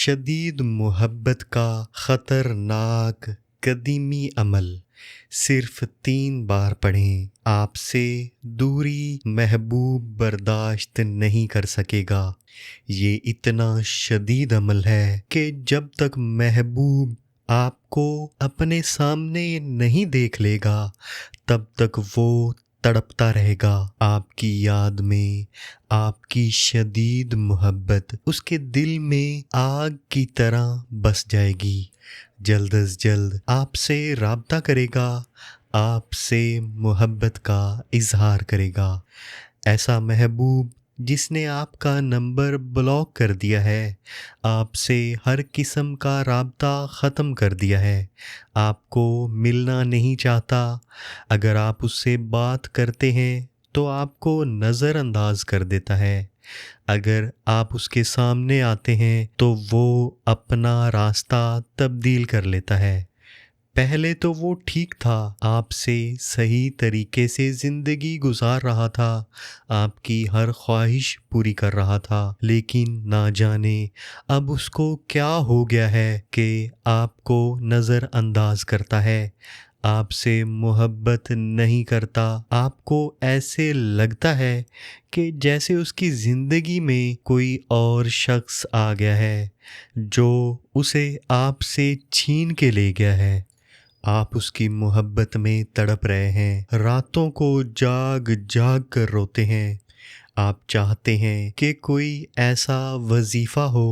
شدید محبت کا خطرناک قدیمی عمل صرف 3 بار پڑھیں، آپ سے دوری محبوب برداشت نہیں کر سکے گا۔ یہ اتنا شدید عمل ہے کہ جب تک محبوب آپ کو اپنے سامنے نہیں دیکھ لے گا تب تک وہ تڑپتا رہے گا۔ آپ کی یاد میں آپ کی شدید محبت اس کے دل میں آگ کی طرح بس جائے گی۔ جلد از جلد آپ سے رابطہ کرے گا، آپ سے محبت کا اظہار کرے گا۔ ایسا محبوب جس نے آپ کا نمبر بلاک کر دیا ہے، آپ سے ہر قسم کا رابطہ ختم کر دیا ہے، آپ کو ملنا نہیں چاہتا، اگر آپ اس سے بات کرتے ہیں تو آپ کو نظر انداز کر دیتا ہے، اگر آپ اس کے سامنے آتے ہیں تو وہ اپنا راستہ تبدیل کر لیتا ہے۔ پہلے تو وہ ٹھیک تھا، آپ سے صحیح طریقے سے زندگی گزار رہا تھا، آپ کی ہر خواہش پوری کر رہا تھا، لیکن نہ جانے اب اس کو کیا ہو گیا ہے کہ آپ کو نظر انداز کرتا ہے، آپ سے محبت نہیں کرتا۔ آپ کو ایسے لگتا ہے کہ جیسے اس کی زندگی میں کوئی اور شخص آ گیا ہے جو اسے آپ سے چھین کے لے گیا ہے۔ آپ اس کی محبت میں تڑپ رہے ہیں، راتوں کو جاگ جاگ کر روتے ہیں۔ آپ چاہتے ہیں کہ کوئی ایسا وظیفہ ہو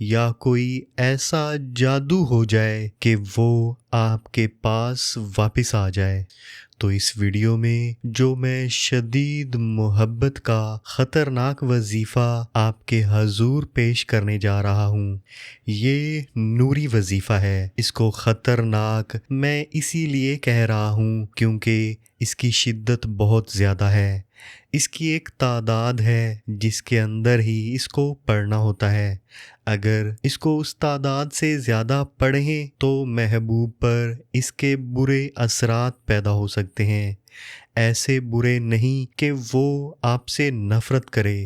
یا کوئی ایسا جادو ہو جائے کہ وہ آپ کے پاس واپس آ جائے۔ تو اس ویڈیو میں جو میں شدید محبت کا خطرناک وظیفہ آپ کے حضور پیش کرنے جا رہا ہوں، یہ نوری وظیفہ ہے۔ اس کو خطرناک میں اسی لیے کہہ رہا ہوں کیونکہ اس کی شدت بہت زیادہ ہے۔ اس کی ایک تعداد ہے جس کے اندر ہی اس کو پڑھنا ہوتا ہے۔ اگر اس کو اس تعداد سے زیادہ پڑھیں تو محبوب پر اس کے برے اثرات پیدا ہو سکتے ہیں، ایسے برے نہیں کہ وہ آپ سے نفرت کرے،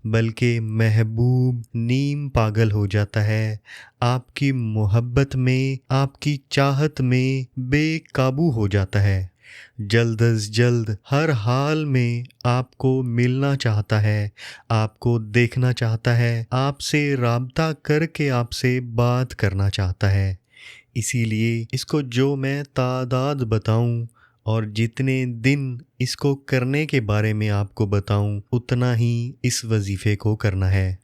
بلکہ محبوب نیم پاگل ہو جاتا ہے، آپ کی محبت میں، آپ کی چاہت میں بے قابو ہو جاتا ہے، جلد از جلد ہر حال میں آپ کو ملنا چاہتا ہے، آپ کو دیکھنا چاہتا ہے، آپ سے رابطہ کر کے آپ سے بات کرنا چاہتا ہے۔ اسی لیے اس کو جو میں تعداد بتاؤں اور جتنے دن اس کو کرنے کے بارے میں آپ کو بتاؤں اتنا ہی اس وظیفے کو کرنا ہے۔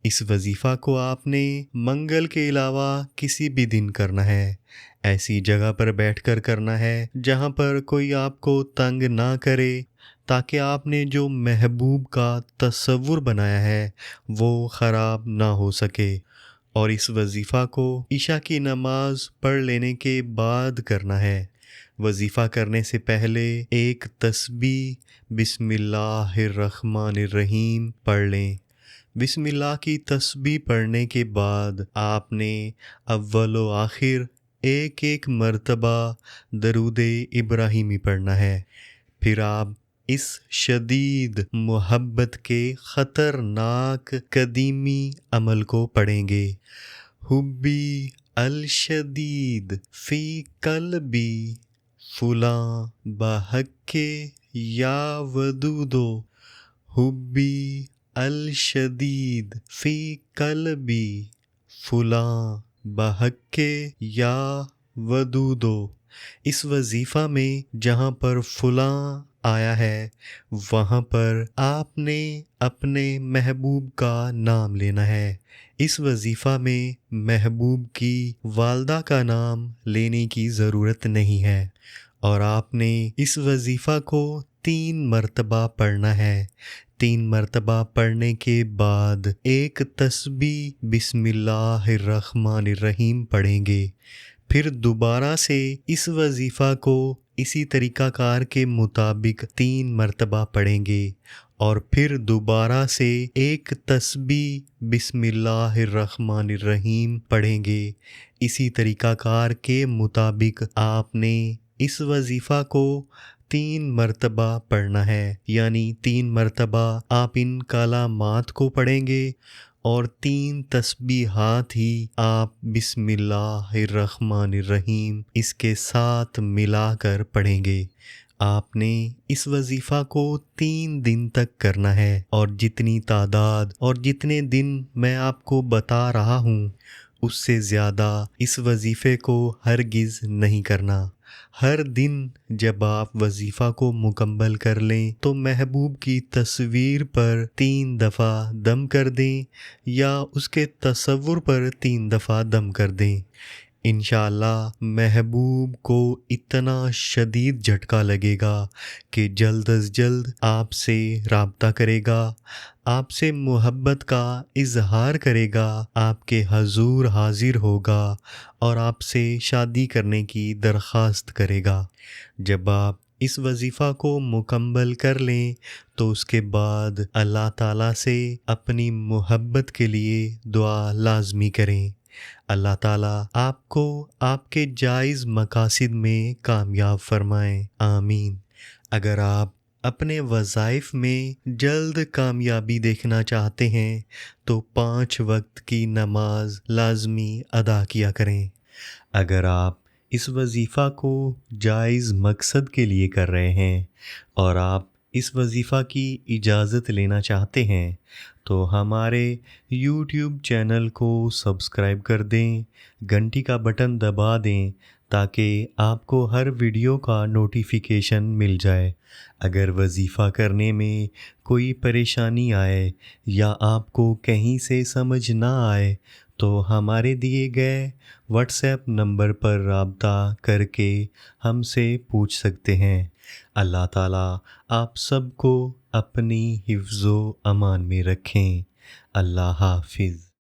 اس وظیفہ کو آپ نے منگل کے علاوہ کسی بھی دن کرنا ہے، ایسی جگہ پر بیٹھ کر کرنا ہے جہاں پر کوئی آپ کو تنگ نہ کرے، تاکہ آپ نے جو محبوب کا تصور بنایا ہے وہ خراب نہ ہو سکے۔ اور اس وظیفہ کو عشاء کی نماز پڑھ لینے کے بعد کرنا ہے۔ وظیفہ کرنے سے پہلے ایک تسبیح بسم اللہ الرحمن الرحیم پڑھ لیں۔ بسم اللہ کی تسبیح پڑھنے کے بعد آپ نے اول و آخر ایک ایک مرتبہ درود ابراہیمی پڑھنا ہے۔ پھر آپ اس شدید محبت کے خطرناک قدیمی عمل کو پڑھیں گے۔ حبی الشدید فی قلبی فلاں بحق یا ودودو، حبی الشدید فی قلبی فلاں بحق یا ودودو۔ اس وظیفہ میں جہاں پر فلاں آیا ہے وہاں پر آپ نے اپنے محبوب کا نام لینا ہے۔ اس وظیفہ میں محبوب کی والدہ کا نام لینے کی ضرورت نہیں ہے، اور آپ نے اس وظیفہ کو 3 مرتبہ پڑھنا ہے۔ 3 مرتبہ پڑھنے کے بعد ایک تسبیح بسم اللہ الرحمن الرحیم پڑھیں گے۔ پھر دوبارہ سے اس وظیفہ کو اسی طریقہ کار کے مطابق 3 مرتبہ پڑھیں گے، اور پھر دوبارہ سے ایک تسبیح بسم اللہ الرحمن الرحیم پڑھیں گے۔ اسی طریقہ کار کے مطابق آپ نے اس وظیفہ کو 3 مرتبہ پڑھنا ہے، یعنی 3 مرتبہ آپ ان کلمات کو پڑھیں گے اور 3 تسبیحات ہی آپ بسم اللہ الرحمن الرحیم اس کے ساتھ ملا کر پڑھیں گے۔ آپ نے اس وظیفہ کو 3 دن تک کرنا ہے، اور جتنی تعداد اور جتنے دن میں آپ کو بتا رہا ہوں اس سے زیادہ اس وظیفے کو ہرگز نہیں کرنا۔ ہر دن جب آپ وظیفہ کو مکمل کر لیں تو محبوب کی تصویر پر 3 دفعہ دم کر دیں یا اس کے تصور پر 3 دفعہ دم کر دیں۔ انشاءاللہ محبوب کو اتنا شدید جھٹکا لگے گا کہ جلد از جلد آپ سے رابطہ کرے گا، آپ سے محبت کا اظہار کرے گا، آپ کے حضور حاضر ہوگا اور آپ سے شادی کرنے کی درخواست کرے گا۔ جب آپ اس وظیفہ کو مکمل کر لیں تو اس کے بعد اللہ تعالیٰ سے اپنی محبت کے لیے دعا لازمی کریں۔ اللہ تعالیٰ آپ کو آپ کے جائز مقاصد میں کامیاب فرمائیں، آمین۔ اگر آپ اپنے وظائف میں جلد کامیابی دیکھنا چاہتے ہیں تو 5 وقت کی نماز لازمی ادا کیا کریں۔ اگر آپ اس وظیفہ کو جائز مقصد کے لیے کر رہے ہیں اور آپ اس وظیفہ کی اجازت لینا چاہتے ہیں تو ہمارے یوٹیوب چینل کو سبسکرائب کر دیں، گھنٹی کا بٹن دبا دیں تاکہ آپ کو ہر ویڈیو کا نوٹیفیکیشن مل جائے۔ اگر وظیفہ کرنے میں کوئی پریشانی آئے یا آپ کو کہیں سے سمجھ نہ آئے تو ہمارے دیے گئے واٹس ایپ نمبر پر رابطہ کر کے ہم سے پوچھ سکتے ہیں۔ اللہ تعالیٰ آپ سب کو اپنی حفظ و امان میں رکھیں۔ اللہ حافظ۔